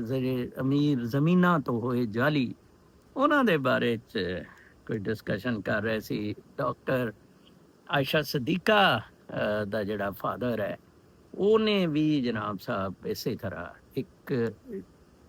ਜਿਹੜੇ ਅਮੀਰ ਜ਼ਮੀਨਾਂ ਤੋਂ ਹੋਏ ਜਾਲੀ ਉਹਨਾਂ ਦੇ ਬਾਰੇ ਚ ਕੋਈ ਡਿਸਕਸ਼ਨ ਕਰ ਰਹੇ ਸੀ। ਡਾਕਟਰ ਆਇਸ਼ਾ ਸਦੀਕਾ ਦਾ ਜਿਹੜਾ ਫਾਦਰ ਹੈ, ਉਹਨੇ ਵੀ ਜਨਾਬ ਸਾਹਿਬ ਇਸੇ ਤਰ੍ਹਾਂ ਇੱਕ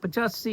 85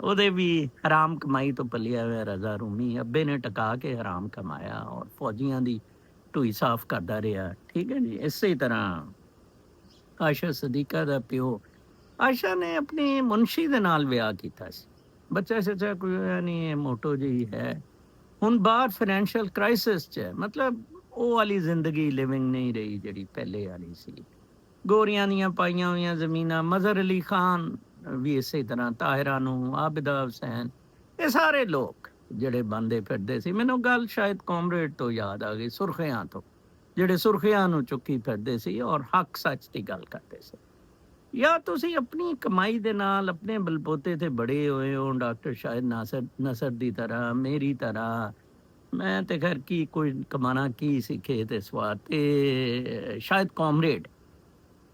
ਉਹਦੇ ਵੀ ਹਰਾਮ ਕਮਾਈ ਤੋਂ ਪਲਿਆ ਹੋਇਆ ਰਜ਼ਾ ਰੂਮੀ। ਅੱਬੇ ਨੇ ਟਕਾ ਕੇ ਹਰਾਮ ਕਮਾਇਆ ਔਰ ਫੌਜੀਆਂ ਦੀ ਢੂਈ ਸਾਫ਼ ਕਰਦਾ ਰਿਹਾ। ਠੀਕ ਹੈ ਜੀ, ਇਸੇ ਤਰ੍ਹਾਂ ਆਇਸ਼ਾ ਸਦੀਕਾ ਦਾ ਪਿਓ, ਆਇਸ਼ਾ ਨੇ ਆਪਣੇ ਮੁਨਸ਼ੀ ਦੇ ਨਾਲ ਵਿਆਹ ਕੀਤਾ ਸੀ। ਬੱਚਾ ਸੱਚਾ ਕੋਈ ਹੋਇਆ ਨਹੀਂ, ਇਹ ਮੋਟੋ ਜਿਹੀ ਹੈ। ਹੁਣ ਬਾਹਰ ਫਾਈਨੈਂਸ਼ੀਅਲ ਕ੍ਰਾਈਸਿਸ 'ਚ ਹੈ। ਮਤਲਬ ਉਹ ਵਾਲੀ ਜ਼ਿੰਦਗੀ ਲਿਵਿੰਗ ਨਹੀਂ ਰਹੀ ਜਿਹੜੀ ਪਹਿਲੇ ਵਾਲੀ ਸੀ। ਗੋਰੀਆਂ ਦੀਆਂ ਪਾਈਆਂ ਹੋਈਆਂ ਜ਼ਮੀਨਾਂ, ਮਜ਼ਹਰ ਅਲੀ ਖਾਨ ਵੀ ਇਸੇ ਤਰ੍ਹਾਂ, ਤਾਹਿਰਾ ਨੂੰ, ਆਬਿਦਾ ਹੁਸੈਨ, ਇਹ ਸਾਰੇ ਲੋਕ ਜਿਹੜੇ ਬੰਦੇ ਫਿਰਦੇ ਸੀ। ਮੈਨੂੰ ਗੱਲ ਸ਼ਾਇਦ ਕਾਮਰੇਡ ਤੋਂ ਯਾਦ ਆ ਗਈ, ਸੁਰਖਿਆਂ ਤੋਂ, ਜਿਹੜੇ ਸੁਰਖਿਆਂ ਨੂੰ ਚੁੱਕੀ ਫਿਰਦੇ ਸੀ ਔਰ ਹੱਕ ਸੱਚ ਦੀ ਗੱਲ ਕਰਦੇ ਸੀ। ਜਾਂ ਤੁਸੀਂ ਆਪਣੀ ਕਮਾਈ ਦੇ ਨਾਲ ਆਪਣੇ ਬਲਬੋਤੇ ਤੇ ਬੜੇ ਹੋਏ ਹੋ, ਡਾਕਟਰ ਸ਼ਾਹਿਦ ਨਸਰ ਦੀ ਤਰ੍ਹਾਂ, ਮੇਰੀ ਤਰ੍ਹਾਂ। ਮੈਂ ਤੇ ਖੈਰ ਕੀ ਕੋਈ ਕਮਾਣਾ ਕੀ ਸਿੱਖੇ ਤੇ ਸਵਾਦ ਤੇ ਸ਼ਾਇਦ ਕਾਮਰੇਡ,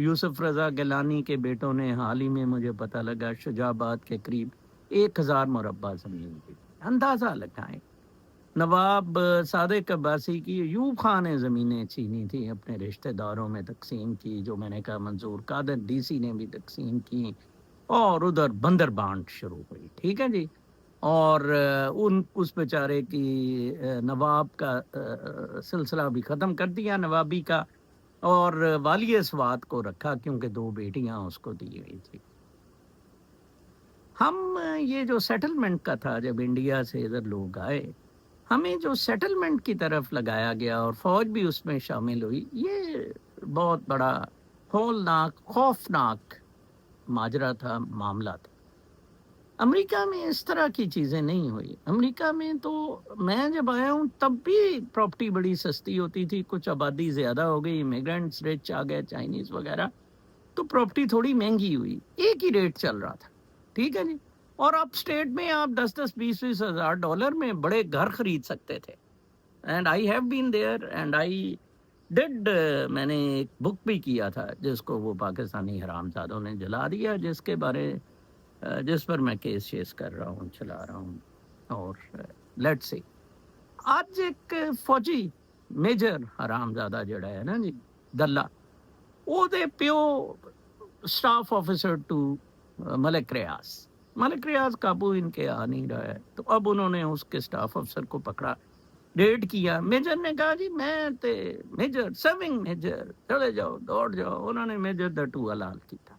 یوسف رضا گیلانی کے بیٹوں نے حال ہی میں مجھے پتہ لگا شجاعت کے قریب 1000 مربع زمین کی. اندازہ لگائیں. نواب صادق عباسی کی ایوب خان نے زمینیں چھینی تھیں اپنے رشتہ داروں میں تقسیم کی, جو میں نے کہا منظور قادر ڈی سی نے بھی تقسیم کی, اور ادھر بندر بانٹ شروع ہوئی. ٹھیک ہے جی. اور اس بیچارے کی نواب کا سلسلہ بھی ختم کر دیا نوابی کا, اور والی سوات کو رکھا کیونکہ 2 بیٹیاں اس کو دی ہوئی تھی. ہم یہ جو سیٹلمنٹ کا تھا, جب انڈیا سے ادھر لوگ آئے, ہمیں جو سیٹلمنٹ کی طرف لگایا گیا اور فوج بھی اس میں شامل ہوئی, یہ بہت بڑا ہولناک خوفناک ماجرا تھا, معاملہ تھا. امریکہ میں اس طرح کی چیزیں نہیں ہوئی. امریکہ میں تو میں جب آیا ہوں تب بھی پراپرٹی بڑی سستی ہوتی تھی, کچھ آبادی زیادہ ہو گئی, امیگرینٹس رچ آ گئے, چائنیز وغیرہ, تو پراپرٹی تھوڑی مہنگی ہوئی, ایک ہی ریٹ چل رہا تھا. ٹھیک ہے جی. اور اب اسٹیٹ میں آپ 10-20 ہزار ڈالر میں بڑے گھر خرید سکتے تھے. And I have been there and I did, میں نے ایک بک بھی کیا تھا جس کو وہ پاکستانی حرام زادوں نے جلا دیا, جس پر میں کیس شیس کر رہا ہوں, چلا رہا ہوں. اور لیٹ سی, آج ایک فوجی میجر حرام زادہ جڑا ہے نا جی, دلہ, وہ دے پیو سٹاف آفیسر ٹو ملک ریاض. ملک ریاض قابو ان کے آ نہیں رہا ہے, تو اب انہوں نے اس کے سٹاف افسر کو پکڑا, ریڈ کیا. میجر نے کہا جی میں تے میجر سرونگ میجر, چلے جاؤ دوڑ جاؤ. انہوں نے میجر دٹو حلال کیتا.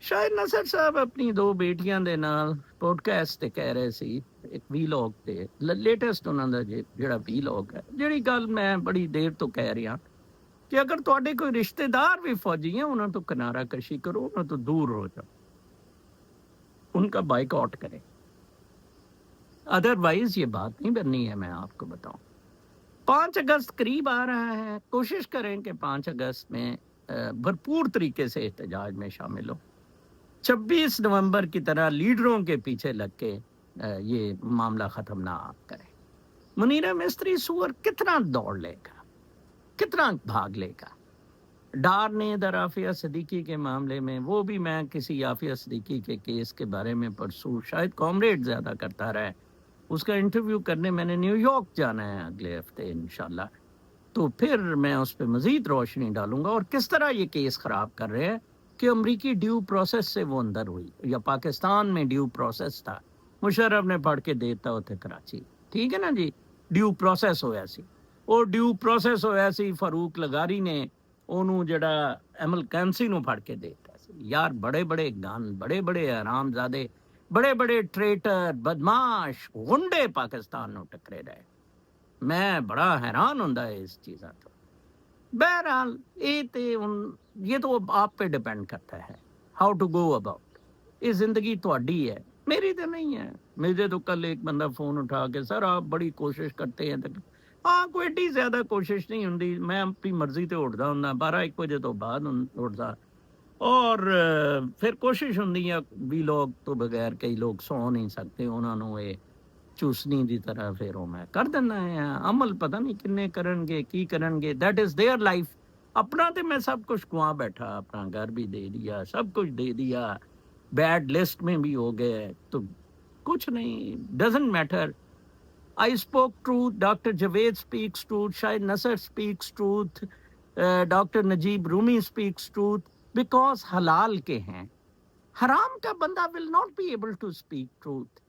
شاہد نصر صاحب اپنی 2 بیٹیاں دے نال پوڈ کاسٹ تے کہہ رہے سی, ایک وی لاگ تے, لیٹسٹ انہاں دا جڑا وی لاگ ہے, جڑی گل میں بڑی دیر تو کہہ رہا کہ اگر تواڈے کوئی رشتہ دار بھی فوجی ہیں, انہاں تو کنارہ کشی کرو, انہاں تو دور ہو جاؤ, ان کا بائیک آؤٹ کریں. ادروائز یہ بات نہیں بننی ہے. میں آپ کو بتاؤں, 5 اگست قریب آ رہا ہے, کوشش کریں کہ 5 اگست میں بھرپور طریقے سے احتجاج میں شامل ہو. 26 نومبر کی طرح لیڈروں کے پیچھے لگ کے یہ معاملہ ختم نہ کریں. منیرہ مستری سور کتنا دوڑ لے گا, کتنا بھاگ لے گا. ڈار نے ادھر عافیہ صدیقی کے معاملے میں, وہ بھی میں کسی عافیہ صدیقی کے کیس کے بارے میں پرسوں شاید کامریڈ زیادہ کرتا رہا ہے, اس کا انٹرویو کرنے میں نے نیو یارک جانا ہے اگلے ہفتے انشاءاللہ, تو پھر میں اس پہ مزید روشنی ڈالوں گا. اور کس طرح یہ کیس خراب کر رہے ہیں کہ امریکی ڈیو پروسیس سے وہ اندر ہوئی, یا پاکستان میں ڈیو پروسیس تھا, مشرف نے پڑھ کے دیتا ہوتے کراچی. ٹھیک ہے نا جی, ڈیو پروسیس ہویا سی, اور ڈیو پروسیس ہویا سی فاروق لغاری نے انہوں جڑا عمل کینسی نو پڑھ کے دیتا سی. یار بڑے بڑے گن, بڑے بڑے حرام زادے, بڑے بڑے ٹریٹر, بدماش, غنڈے پاکستان نو ٹکرے رہے. میں بڑا حیران ہوندا ہے اس چیزاں تو. بہرحال یہ تو آپ پہ ڈیپینڈ کرتا ہے, ہاؤ ٹو گو اباؤٹ. یہ زندگی تہاڈی ہے, میری تو نہیں ہے. مجھے تو کل ایک بندہ فون اٹھا کے, سر آپ بڑی کوشش کرتے ہیں. ہاں کوئی ایڈی زیادہ کوشش نہیں ہوندی, میں اپنی مرضی تے اٹھدا ہوں 12-1 بجے تو بعد اٹھدا, اور پھر کوشش ہوندی ہے. بھی لوگ تو بغیر کئی لوگ سو نہیں سکتے, انہوں نے چوسنی دی طرح پھر میں کر دینا ہے. عمل پتہ نہیں کنے کرن گے, کی کرن گے, دیٹ از دیئر لائف. اپنا تے میں سب کچھ گوا بیٹھا, اپنا گھر بھی دے دیا, سب کچھ دے دیا, بیڈ لسٹ میں بھی ہو گئے, تو کچھ نہیں, doesn't matter. I spoke truth, Dr. Javed speaks truth, Shahid Nasser speaks truth, Dr. Najib Rumi speaks truth, because حلال کے ہیں. حرام کا بندہ will not be able to speak truth.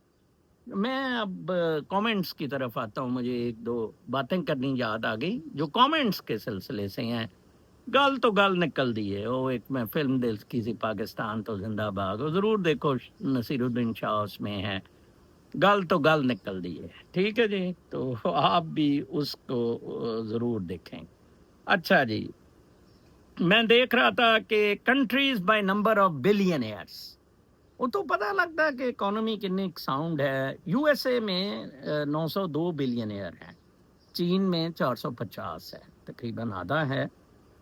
میں اب کامنٹس کی طرف آتا ہوں, مجھے 1-2 باتیں کرنی یاد آ گئی جو کامنٹس کے سلسلے سے ہیں. گل تو گل نکل دی ہے, وہ ایک میں فلم دل کی سی پاکستان تو زندہ باد, وہ ضرور دیکھو, نصیر الدین شاہ اس میں ہے. گل تو گل نکل دی ہے. ٹھیک ہے جی, تو آپ بھی اس کو ضرور دیکھیں. اچھا جی, میں دیکھ رہا تھا کہ کنٹریز بائی نمبر آف بلینئرس, وہ تو پتہ لگتا ہے کہ اکانومی کتنی ساؤنڈ ہے. یو ایس اے میں 902 بلینئر ہیں, چین میں 450 ہے, تقریباً آدھا ہے,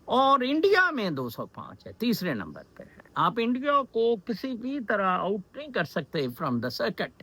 اور انڈیا میں 205 ہے, تیسرے نمبر پہ ہے. آپ انڈیا کو کسی بھی طرح آؤٹ نہیں کر سکتے فرام دا سرکٹ.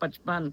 55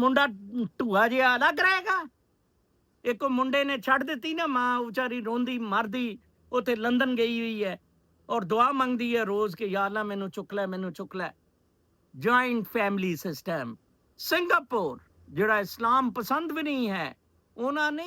ਮੁੰਡਾ ਢੂਆ ਜਿਹਾ ਅਲੱਗ ਰਹੇਗਾ। ਇੱਕ ਮੁੰਡੇ ਨੇ ਛੱਡ ਦਿੱਤੀ ਨਾ, ਮਾਂ ਵਿਚਾਰੀ ਰੋਂਦੀ ਮਰਦੀ ਉੱਥੇ ਲੰਦਨ ਗਈ ਹੋਈ ਹੈ ਔਰ ਦੁਆ ਮੰਗਦੀ ਹੈ ਰੋਜ਼ ਕਿ ਯਾ ਅੱਲਾ ਮੈਨੂੰ ਚੁੱਕ ਲੈ, ਮੈਨੂੰ ਚੁੱਕ ਲੈ। Joint family system. ਸਿੰਗਾਪੁਰ ਜਿਹੜਾ ਇਸਲਾਮ ਪਸੰਦ ਵੀ ਨਹੀਂ ਹੈ, ਉਹਨਾਂ ਨੇ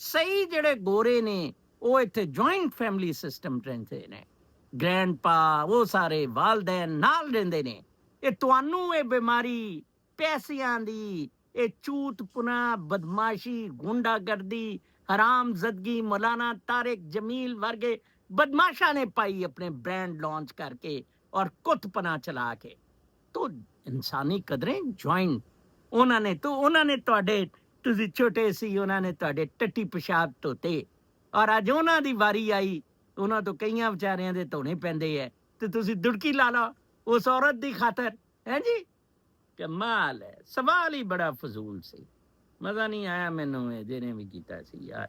ਸਹੀ ਜਿਹੜੇ ਗੋਰੇ ਨੇ ਉਹ ਇੱਥੇ ਜੁਆਇੰਟ ਫੈਮਿਲੀ ਸਿਸਟਮ ਰਹਿੰਦੇ ਨੇ, ਗ੍ਰੈਂਡਪਾ ਉਹ ਸਾਰੇ ਵਾਲਦੈਨ ਨਾਲ ਰਹਿੰਦੇ ਨੇ। ਇਹ ਤੁਹਾਨੂੰ ਇਹ ਬਿਮਾਰੀ ਪੈਸਿਆਂ ਦੀ, ਇਹ ਚੂਤਪੁਣਾ, ਬਦਮਾਸ਼ੀ, ਗੁੰਡਾਗਰਦੀ, ਹਰਾਮਜ਼ਦਗੀ ਮੌਲਾਨਾ ਤਾਰਿਕ ਜਮੀਲ ਵਰਗੇ ਬਦਮਾਸ਼ਾਂ ਨੇ ਪਾਈ ਆਪਣੇ ਬ੍ਰਾਂਡ ਲਾਂਚ ਕਰਕੇ ਔਰ ਕੁੱਤਪਨਾ ਚਲਾ ਕੇ। ਤੋ ਇਨਸਾਨੀ ਕਦਰੇ ਜੁਆਇੰਟ ਉਹਨਾਂ ਨੇ ਤੁਹਾਡੇ, ਤੁਸੀਂ ਛੋਟੇ ਸੀ ਉਹਨਾਂ ਨੇ ਤੁਹਾਡੇ ਟੱਟੀ ਪਿਸ਼ਾਬ ਧੋਤੇ ਔਰ ਅੱਜ ਉਹਨਾਂ ਦੀ ਵਾਰੀ ਆਈ, ਉਹਨਾਂ ਤੋਂ ਕਈਆਂ ਵਿਚਾਰਿਆਂ ਦੇ ਧੋਣੇ ਪੈਂਦੇ ਹੈ ਤੇ ਤੁਸੀਂ ਦੁੜਕੀ ਲਾ ਲਓ ਉਸ ਔਰਤ ਦੀ ਖਾਤਰ। ਹੈ ਜੀ, ਕਮਾਲ ਹੈ। ਸਵਾਲ ਹੀ ਬੜਾ ਫਜ਼ੂਲ ਸੀ, ਮਜ਼ਾ ਨਹੀਂ ਆਇਆ ਮੈਨੂੰ ਇਹ ਜਿਹਨੇ ਵੀ ਕੀਤਾ ਸੀ ਯਾਰ।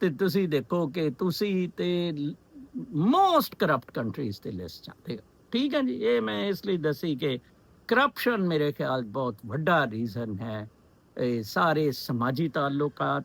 ਤੇ ਤੁਸੀਂ ਦੇਖੋ ਕਿ ਤੁਸੀਂ ਤੇ ਮੋਸਟ ਕਰਪਟ ਕੰਟਰੀਜ਼ ਤੇ ਲਿਸਟ ਚਾਹਤੇ ਹੋ, ਠੀਕ ਹੈ ਜੀ। ਇਹ ਮੈਂ ਇਸ ਲਈ ਦੱਸੀ ਕਿ ਕਰਪਸ਼ਨ ਮੇਰੇ ਖਿਆਲ ਬਹੁਤ ਵੱਡਾ ਰੀਜ਼ਨ ਹੈ ਇਹ ਸਾਰੇ ਸਮਾਜੀ ਤਾਲੁਕਾਤ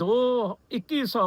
2100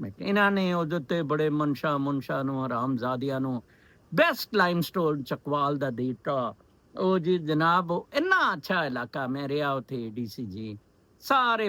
ਮਿੰਟ। ਇਹਨਾਂ ਨੇ ਉਹਦੇ ਤੇ ਬੜੇ ਮੁਨਸ਼ਾ ਨੂੰ, ਹਰਾਮਜ਼ਾਦਿਆਂ ਨੂੰ ਬੈਸਟ ਲਾਈਮਸਟੋਨ ਚਕਵਾਲ ਦਾ ਦਿੱਤਾ। ਉਹ ਜੀ ਜਨਾਬ ਇੰਨਾ ਅੱਛਾ ਇਲਾਕਾ, ਮੈਂ ਰਿਹਾ ਉੱਥੇ DCG, ਸਾਰੇ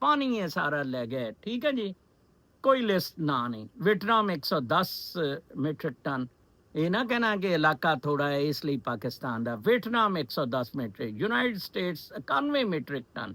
ਪਾਣੀ ਇਹ ਸਾਰਾ ਲੈ ਗਏ, ਠੀਕ ਹੈ ਜੀ। ਕੋਈ ਲਿਸਟ ਨਾ ਨਹੀਂ। ਵਿਟਨਾਮ 110 ਮੀਟ੍ਰਿਕ ਟਨ, ਇਹ ਨਾ ਕਹਿਣਾ ਕਿ ਇਲਾਕਾ ਥੋੜਾ ਹੈ ਇਸ ਲਈ ਪਾਕਿਸਤਾਨ ਦਾ। ਵਿਟਨਾਮ 110 metric, United States 91 metric ton,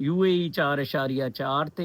UAE 4.4 ਤੇ,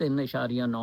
3.9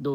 2,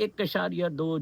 1.2,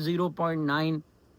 0.9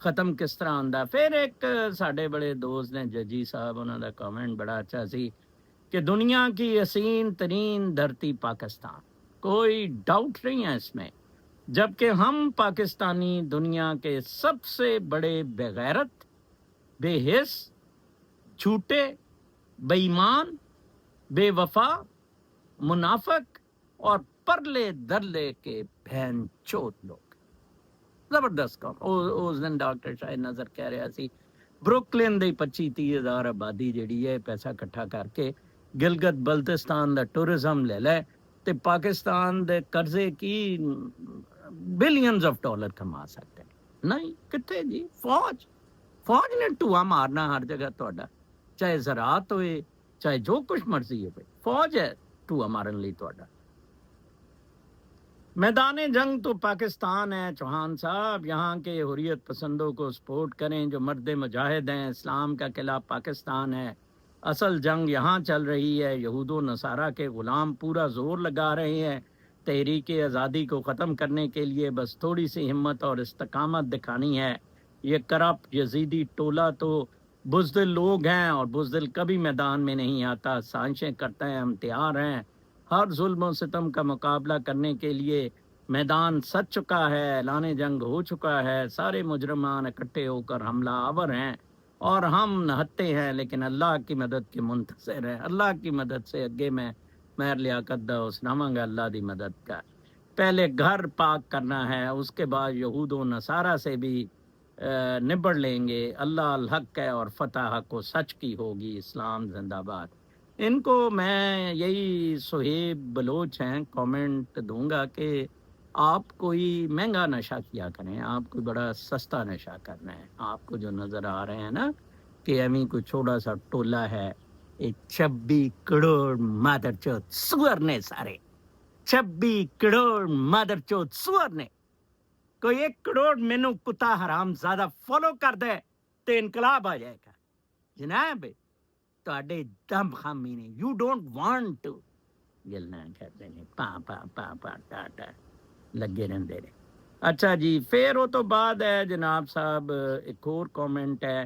ختم ਕਿਸ ਤਰ੍ਹਾਂ ਹੁੰਦਾ। ਫਿਰ ਇੱਕ ਸਾਡੇ ਬੜੇ ਦੋਸਤ ਨੇ ਜੱਜੀ ਸਾਹਿਬ, ਉਹਨਾਂ ਦਾ ਕਮੈਂਟ ਬੜਾ ਅੱਛਾ ਸੀ کہ دنیا کی حسین ترین دھرتی پاکستان، کوئی ڈاؤٹ نہیں ہے اس میں، جبکہ ہم پاکستانی دنیا کے سب سے بڑے بغیرت، بے حس، جھوٹے، بے ایمان، بے وفا، منافق اور پرلے درلے کے بہن چود لوگ۔ زبردست کام۔ اس دن ڈاکٹر شاہد نظر کہہ رہا سی بروکلن دی 25-30 ہزار آبادی جڑی ہے پیسہ کٹھا کر کے گلگت بلتستان دا ٹورزم لے لے تے پاکستان دے قرضے کی بلینز آف ڈالر کما سکتے ہیں۔ نہیں کتنے جی، فوج نے ٹوਆ مارنا ہر جگہ تہاڈا، چاہے زراعت ہوئے چاہے جو کچھ مرضی ہوئے، فوج ہے ٹوਆ مارن لئی تہاڈا۔ میدان جنگ تو پاکستان ہے چوہان صاحب، یہاں کے حریت پسندوں کو سپورٹ کریں جو مرد مجاہد ہیں، اسلام کا قلعہ پاکستان ہے، اصل جنگ یہاں چل رہی ہے، یہود و نصارہ کے غلام پورا زور لگا رہے ہیں تحریک آزادی کو ختم کرنے کے لیے، بس تھوڑی سی ہمت اور استقامت دکھانی ہے۔ یہ کرپٹ یزیدی ٹولہ تو بزدل لوگ ہیں اور بزدل کبھی میدان میں نہیں آتا، سازشیں کرتے ہیں، ہم تیار ہیں ہر ظلم و ستم کا مقابلہ کرنے کے لیے۔ میدان سج چکا ہے، اعلان جنگ ہو چکا ہے، سارے مجرمان اکٹھے ہو کر حملہ آور ہیں اور ہم نہتے ہیں لیکن اللہ کی مدد کے منتظر ہیں۔ اللہ کی مدد سے اگے میں لیاقت دا اسناماں گا اللہ دی مدد کا۔ پہلے گھر پاک کرنا ہے، اس کے بعد یہود و نصارہ سے بھی نبڑ لیں گے۔ اللہ الحق ہے اور فتح حق و سچ کی ہوگی، اسلام زندہ باد۔ ان کو میں یہی سہیب بلوچ ہیں کامنٹ دوں گا کہ آپ کوئی مہنگا نشہ کیا کریں، آپ کوئی بڑا سستا نشہ کرنا ہے۔ آپ کو جو نظر آ رہے ہیں نا کہ ایمی کوئی چھوٹا سا ٹولہ ہے، یہ 26 کروڑ مادر چوت سور نے، سارے 26 کروڑ مادر چوت سور نے، کوئی 1 کروڑ مینو کتا حرام زیادہ فالو کر دے تو انقلاب آ جائے گا جناب۔ تواڈے دم خامی نے، یو ڈونٹ وانٹ ٹو گلنا کرتے ہیں، پا ٹاٹا لگے رہندے نے۔ اچھا جی، پھر وہ تو بعد ہے جناب صاحب ایک اور کامنٹ ہے۔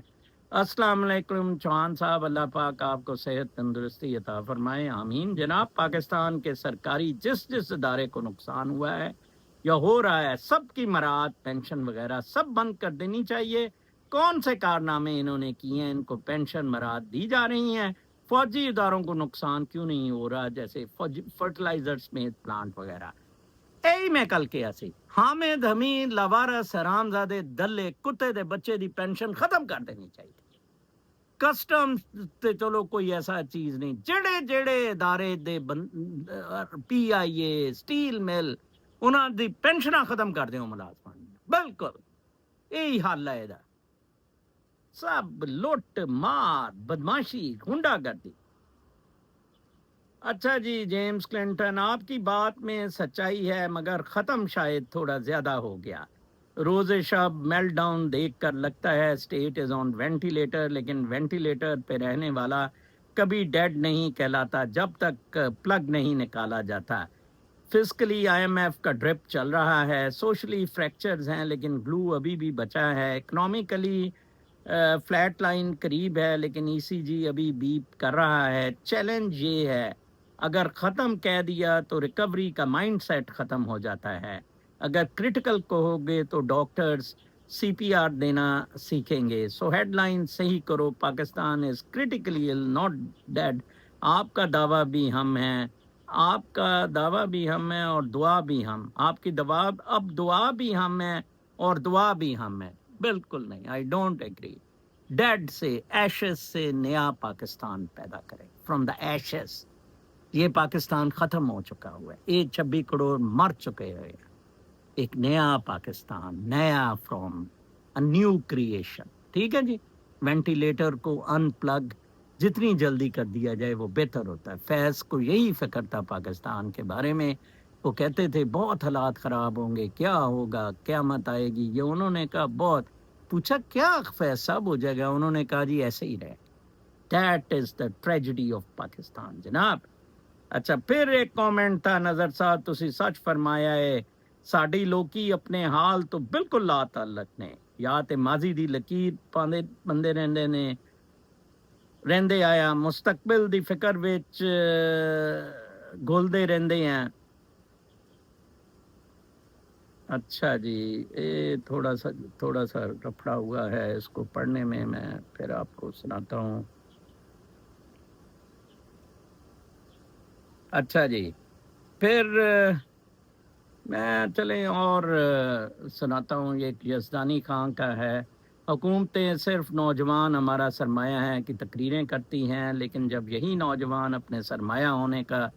السلام علیکم چوہان صاحب، اللہ پاک آپ کو صحت تندرستی عطا فرمائے، آمین۔ جناب پاکستان کے سرکاری جس ادارے کو نقصان ہوا ہے یا ہو رہا ہے، سب کی مراعات پینشن وغیرہ سب بند کر دینی چاہیے۔ کون سے کارنامے انہوں نے کیے ہیں، ان کو پینشن مراعات دی جا رہی ہیں۔ فوجی اداروں کو نقصان کیوں نہیں ہو رہا، جیسے فرٹیلائزر سمیت پلانٹ وغیرہ۔ یہی میں کل کیا سی، حامد حمید لاوارث حرام زادے دلے کتے دے بچے دی پینشن ختم کر دینی چاہیے۔ کسٹم تے چلو کوئی ایسا چیز نہیں، جڑے ادارے دے پی آئی اے، سٹیل مل، انہاں دی پینشناں ختم کر دیو ملازمان، بالکل یہی حل ہے دا۔ سب لوٹ مار بدماشی گنڈا گردی۔ اچھا جی، جیمز کلنٹن، آپ کی بات میں سچائی ہے مگر ختم شاید تھوڑا زیادہ ہو گیا۔ روز شب میلٹ ڈاؤن دیکھ کر لگتا ہے اسٹیٹ از آن وینٹیلیٹر، لیکن وینٹیلیٹر پہ رہنے والا کبھی ڈیڈ نہیں کہلاتا جب تک پلگ نہیں نکالا جاتا۔ فزیکلی آئی ایم ایف کا ڈرپ چل رہا ہے، سوشلی فریکچرز ہیں لیکن گلو ابھی بھی بچا ہے، اکنامکلی فلیٹ لائن قریب ہے لیکن ای سی جی ابھی بیپ کر رہا ہے۔ چیلنج یہ ہے اگر ختم کہہ دیا تو ریکوری کا مائنڈ سیٹ ختم ہو جاتا ہے، اگر کرٹیکل کہو گے تو ڈاکٹرز سی پی آر دینا سیکھیں گے۔ سو ہیڈ لائن صحیح کرو، Pakistan is critically ill not dead۔ آپ کا دعویٰ بھی ہم ہیں، آپ کا دعویٰ بھی ہم ہیں اور دعا بھی ہم، آپ کی دعا اب دعا بھی ہم ہیں اور دعا بھی ہم ہیں۔ بالکل نہیں، آئی ڈونٹ ایگری۔ ڈیڈ سے، ایشز سے نیا پاکستان پیدا کریں، فرام دا ایشز۔ یہ پاکستان ختم ہو چکا ہوا ہے، یہ 26 کروڑ مر چکے ہوئے ہیں۔ ایک نیا پاکستان، نیا فرام اے نیو کریشن، ٹھیک ہے جی۔ وینٹیلیٹر کو ان پلگ جتنی جلدی کر دیا جائے وہ بہتر ہوتا ہے۔ فیض کو یہی فکر تھا پاکستان کے بارے میں، وہ کہتے تھے بہت حالات خراب ہوں گے، کیا ہوگا، قیامت آئے گی، یہ انہوں نے کہا بہت، پوچھا کیا فیض صاحب ہو جائے گا، انہوں نے کہا جی ایسے ہی رہے۔ That is the tragedy of Pakistan جناب۔ اچھا، پھر ایک کامنٹ تھا، نظر صاحب تسی سچ فرمایا ہے، ساڈی لوکی اپنے حال تو بالکل لا تعلق نے، یا تے ماضی دی لکیر پاندے بندے رہندے آیا مستقبل دی فکر وچ گھلدے رہندے ہیں. اچھا جی یہ تھوڑا سا رفڑا ہوا ہے اس کو پڑھنے میں پھر آپ کو سناتا ہوں. اچھا جی پھر میں چلیں اور سناتا ہوں. یہ یزدانی خان کا ہے. حکومتیں صرف نوجوان ہمارا سرمایہ ہیں کی تقریریں کرتی ہیں، لیکن جب یہی نوجوان اپنے سرمایہ ہونے کا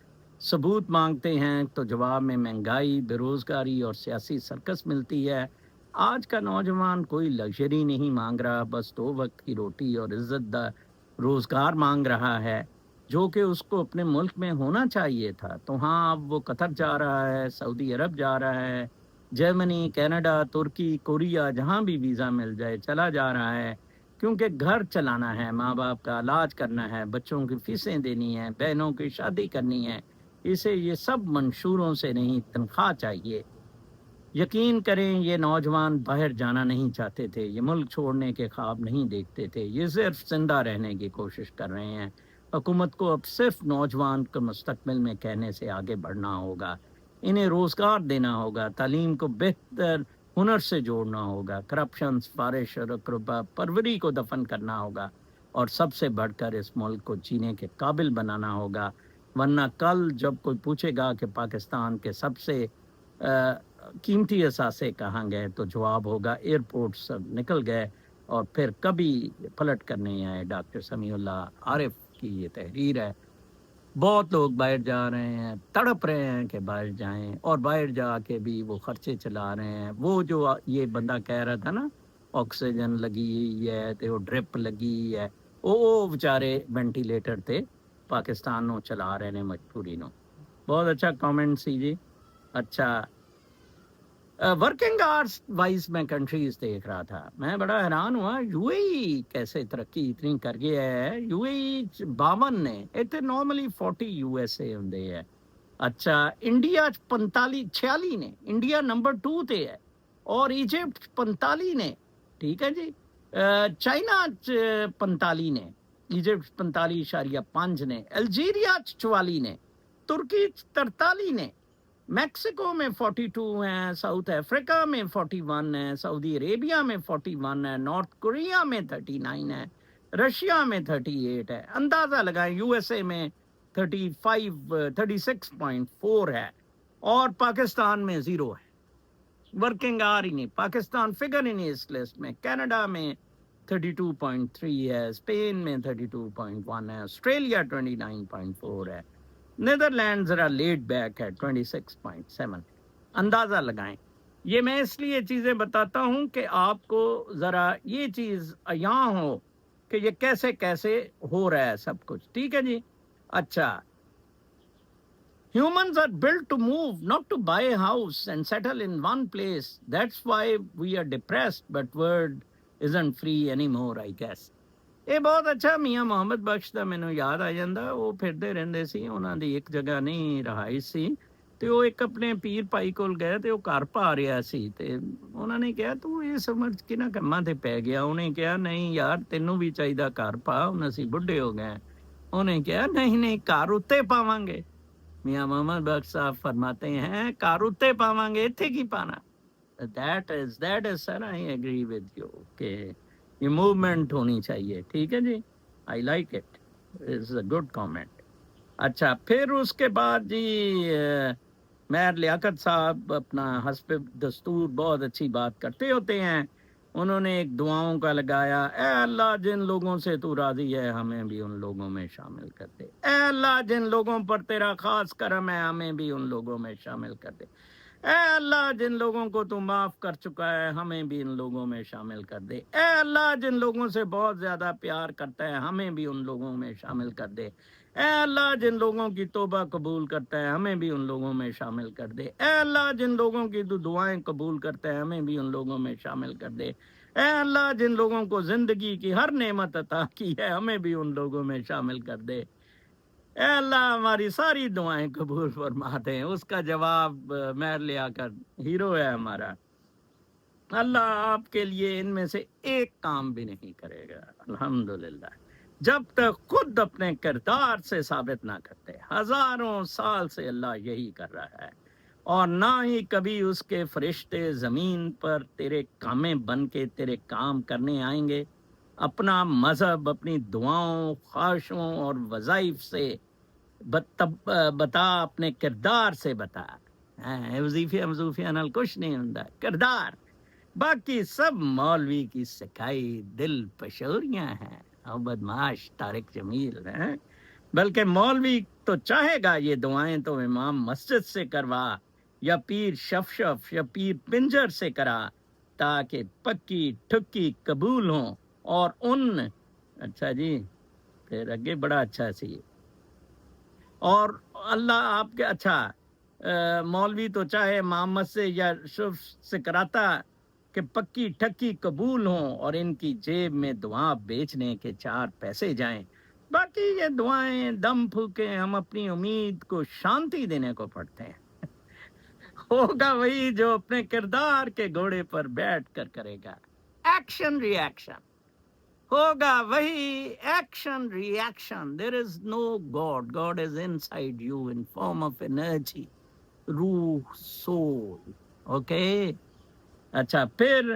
ثبوت مانگتے ہیں تو جواب میں مہنگائی، بے روزگاری اور سیاسی سرکس ملتی ہے. آج کا نوجوان کوئی لگژری نہیں مانگ رہا، بس 2 وقت کی روٹی اور عزت دار روزگار مانگ رہا ہے جو کہ اس کو اپنے ملک میں ہونا چاہیے تھا. تو ہاں اب وہ قطر جا رہا ہے، سعودی عرب جا رہا ہے، جرمنی، کینیڈا، ترکی، کوریا، جہاں بھی ویزا مل جائے چلا جا رہا ہے، کیونکہ گھر چلانا ہے، ماں باپ کا علاج کرنا ہے، بچوں کی فیسیں دینی ہیں، بہنوں کی شادی کرنی ہے. اسے یہ سب منشوروں سے نہیں تنخواہ چاہیے. یقین کریں یہ نوجوان باہر جانا نہیں چاہتے تھے، یہ ملک چھوڑنے کے خواب نہیں دیکھتے تھے، یہ صرف زندہ رہنے کی کوشش کر رہے ہیں. حکومت کو اب صرف نوجوان کو مستقبل میں کہنے سے آگے بڑھنا ہوگا. انہیں روزگار دینا ہوگا، تعلیم کو بہتر ہنر سے جوڑنا ہوگا، کرپشن، سفارش اور اقربا پروری کو دفن کرنا ہوگا، اور سب سے بڑھ کر اس ملک کو جینے کے قابل بنانا ہوگا. ورنہ کل جب کوئی پوچھے گا کہ پاکستان کے سب سے قیمتی اثاثے کہاں گئے تو جواب ہوگا ایئرپورٹ سب نکل گئے اور پھر کبھی پلٹ کر نہیں آئے. ڈاکٹر سمیع اللہ عارف کی یہ تحریر ہے. بہت لوگ باہر جا رہے ہیں، تڑپ رہے ہیں کہ باہر جائیں، اور باہر جا کے بھی وہ خرچے چلا رہے ہیں. وہ جو یہ بندہ کہہ رہا تھا نا آکسیجن لگی ہے تے وہ ڈرپ لگی ہے، وہ بیچارے وینٹیلیٹر تے پاکستان نو چلا رہے ہیں مجبوری نو. بہت اچھا کامنٹ سی جی. اچھا ورکنگ آورس وائز میں کنٹریز دیکھ رہا تھا، میں بڑا حیران ہوا یو اے ای کیسے ترقی اتنی کر گیا ہے. یو اے ای 52 نے اتنے نارملی 40 یو ایس اے ہوں ہے. اچھا انڈیا 46 نے، انڈیا نمبر 2 تے ہے، اور ایجپٹ 45 نے. ٹھیک ہے جی. چائنا 45 نے، ایجپٹ 45.5 نے، الجیریا 44 نے، ترکی 43 نے، میکسیکو میں 42 ہیں، ساؤتھ افریقہ میں 41 ہے، سعودی عربیہ میں 41 ہے، نارتھ کوریا میں 39 ہے، رشیا میں 38 ہے. اندازہ لگائیں یو ایس اے میں 36.4 ہے، اور پاکستان میں 0 ہے. ورکنگ آر ہی نہیں، پاکستان فگر ہی نہیں اس لسٹ میں. کینیڈا میں 32.3 ہے، اسپین میں 32.1 ہے، آسٹریلیا 29.4 ہے، نیدرلینڈ ذرا لیٹ بیک ہے 26.7. اندازہ لگائیں. یہ میں اس لیے چیزیں بتاتا ہوں کہ آپ کو ذرا یہ چیز عیاں ہو کہ یہ کیسے کیسے ہو رہا ہے سب کچھ. ٹھیک ہے جی. اچھا humans are built to move, not to buy a house and settle in one place. That's why we are depressed, but word isn't free anymore, I guess. ਇਹ ਬਹੁਤ ਅੱਛਾ ਮੀਆਂ ਮੁਹੰਮਦ ਬਖਸ਼ ਦਾ ਮੈਨੂੰ ਯਾਦ ਆ ਜਾਂਦਾ. ਉਹ ਫਿਰਦੇ ਰਹਿੰਦੇ ਸੀ, ਉਹਨਾਂ ਦੀ ਇੱਕ ਜਗ੍ਹਾ ਨਹੀਂ ਰਹਾਇਸ਼ ਸੀ, ਤੇ ਉਹ ਇੱਕ ਆਪਣੇ ਪੀਰ ਭਾਈ ਕੋਲ ਗਏ ਤੇ ਉਹ ਘਰ ਪਾ ਰਿਹਾ ਸੀ, ਤੇ ਉਹਨਾਂ ਨੇ ਕਿਹਾ ਤੂੰ ਇਹ ਸਮਝ ਕਿਹਨਾਂ ਕੰਮਾਂ ਤੇ ਪੈ ਗਿਆ. ਉਹਨੇ ਕਿਹਾ ਨਹੀਂ ਯਾਰ ਤੈਨੂੰ ਵੀ ਚਾਹੀਦਾ ਘਰ ਪਾ, ਹੁਣ ਅਸੀਂ ਬੁੱਢੇ ਹੋ ਗਏ. ਉਹਨੇ ਕਿਹਾ نہیں نہیں ਘਰ ਉੱਤੇ ਪਾਵਾਂਗੇ. میاں محمد بخش صاحب فرماتے ہیں کار اتے پاواں گے اتھے کی پانا. That is sir I agree with you کہ یہ موومنٹ ہونی چاہیے. ٹھیک ہے جی. I like it, it's a good comment. اچھا پھر اس کے بعد جی میر لیاقت صاحب اپنا حسب دستور بہت اچھی بات کرتے ہوتے ہیں. انہوں نے ایک دعاؤں کا لگایا، اے اللہ جن لوگوں سے تو راضی ہے ہمیں بھی ان لوگوں میں شامل کر دے. اے اللہ جن لوگوں پر تیرا خاص کرم ہے ہمیں بھی ان لوگوں میں شامل کر دے. اے اللہ جن لوگوں کو تو معاف کر چکا ہے ہمیں بھی ان لوگوں میں شامل کر دے. اے اللہ جن لوگوں سے بہت زیادہ پیار کرتا ہے ہمیں بھی ان لوگوں میں شامل کر دے. اے اللہ جن لوگوں کی توبہ قبول کرتا ہے ہمیں بھی ان لوگوں میں شامل کر دے. اے اللہ جن لوگوں کی تو دعائیں قبول کرتا ہے ہمیں بھی ان لوگوں میں شامل کر دے. اے اللہ جن لوگوں کو زندگی کی ہر نعمت عطا کی ہے ہمیں بھی ان لوگوں میں شامل کر دے. اے اللہ ہماری ساری دعائیں قبول فرما دیں. اس کا جواب مہر لیا کر ہیرو ہے ہمارا. اللہ آپ کے لیے ان میں سے ایک کام بھی نہیں کرے گا الحمدللہ، جب تک خود اپنے کردار سے ثابت نہ کرتے۔ ہزاروں سال سے اللہ یہی کر رہا ہے، اور نہ ہی کبھی اس کے فرشتے زمین پر تیرے کامیں بن کے تیرے کام کرنے آئیں گے۔ اپنا مذہب اپنی دعاؤں، خواہشوں اور وظائف سے بتا، اپنے کردار سے بتا۔ وظیفے مضوفیاں نال کچھ نہیں ہوندا، کردار۔ باقی سب مولوی کی سکائی دل پشوریاں ہیں اور بدماش طارق جمیل ہیں۔ بلکہ مولوی تو چاہے گا یہ دعائیں تو امام مسجد سے کروا، یا پیر شف یا پیر پنجر سے کرا، تاکہ پکی ٹھکی قبول ہوں۔ اور ان اچھا جی، پھر آگے بڑا اچھا سی، اور اللہ آپ کے اچھا مولوی تو چاہے محمد سے یا شف سے کراتا کہ پکی ٹھکی قبول ہوں، اور ان کی جیب میں دعا بیچنے کے 4 پیسے جائیں۔ باقی یہ دعائیں دم پھونکے، ہم اپنی امید کو شانتی دینے کو پڑھتے ہیں۔ ہوگا وہی جو اپنے کردار کے گھوڑے پر بیٹھ کر کرے گا ایکشن ری ایکشن، ہوگا وہی action reaction. There is no god, god is inside you in form of energy, روح، سول۔ اوکے، اچھا پھر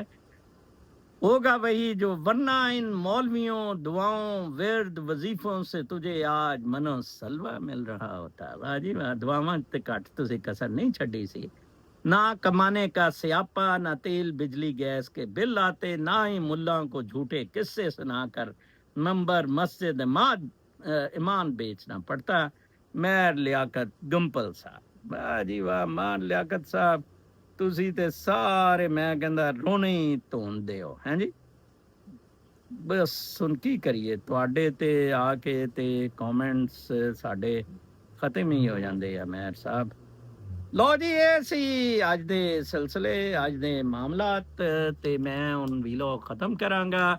ہوگا وہی جو ورنہ ان مولویوں، دعاؤں، ورد، وظیفوں سے تجھے آج منو سلوہ مل رہا ہوتا۔ واہ جی واہ، دعاواں تے کٹ تسی کسر نہیں چھڈی سی۔ نہ کمانے کا سیاپا، نہ تیل بجلی گیس کے بل آتے، نہ ہی ملاں کو جھوٹے قصے سنا کر ممبر مسجد ایمان بیچنا پڑتا۔ میر لیاقت گمپل صاحب، واہ جی واہ، مار لیاقت صاحب، تسی تے سارے میں کہندا رونے ہی تون دے ہو، ہیں جی۔ بس سن کی کریے، تواڈے تے آ کے تے کامنٹس ساڈے ختم ہی ہو جاندے آ میر صاحب۔ لو جی، یہ سی اج دے سلسلے، اج دے معاملات، تے میں ان ویلو ختم کراں گا۔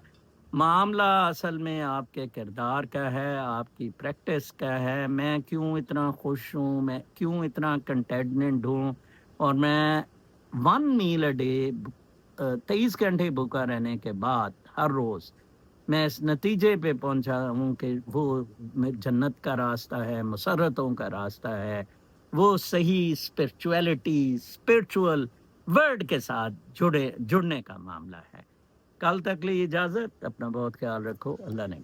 معاملہ اصل میں آپ کے کردار کا ہے، آپ کی پریکٹس کا ہے۔ میں کیوں اتنا خوش ہوں، میں کیوں اتنا کنٹینٹ ہوں، اور میں 1 میل اے ڈے 23 گھنٹے بھوکا رہنے کے بعد ہر روز میں اس نتیجے پہ پہنچا ہوں کہ وہ جنت کا راستہ ہے، مسرتوں کا راستہ ہے، وہ صحیح اسپرچویلٹی، اسپرچول ورڈ کے ساتھ جڑنے کا معاملہ ہے۔ کل تک لی اجازت، اپنا بہت خیال رکھو، اللہ نے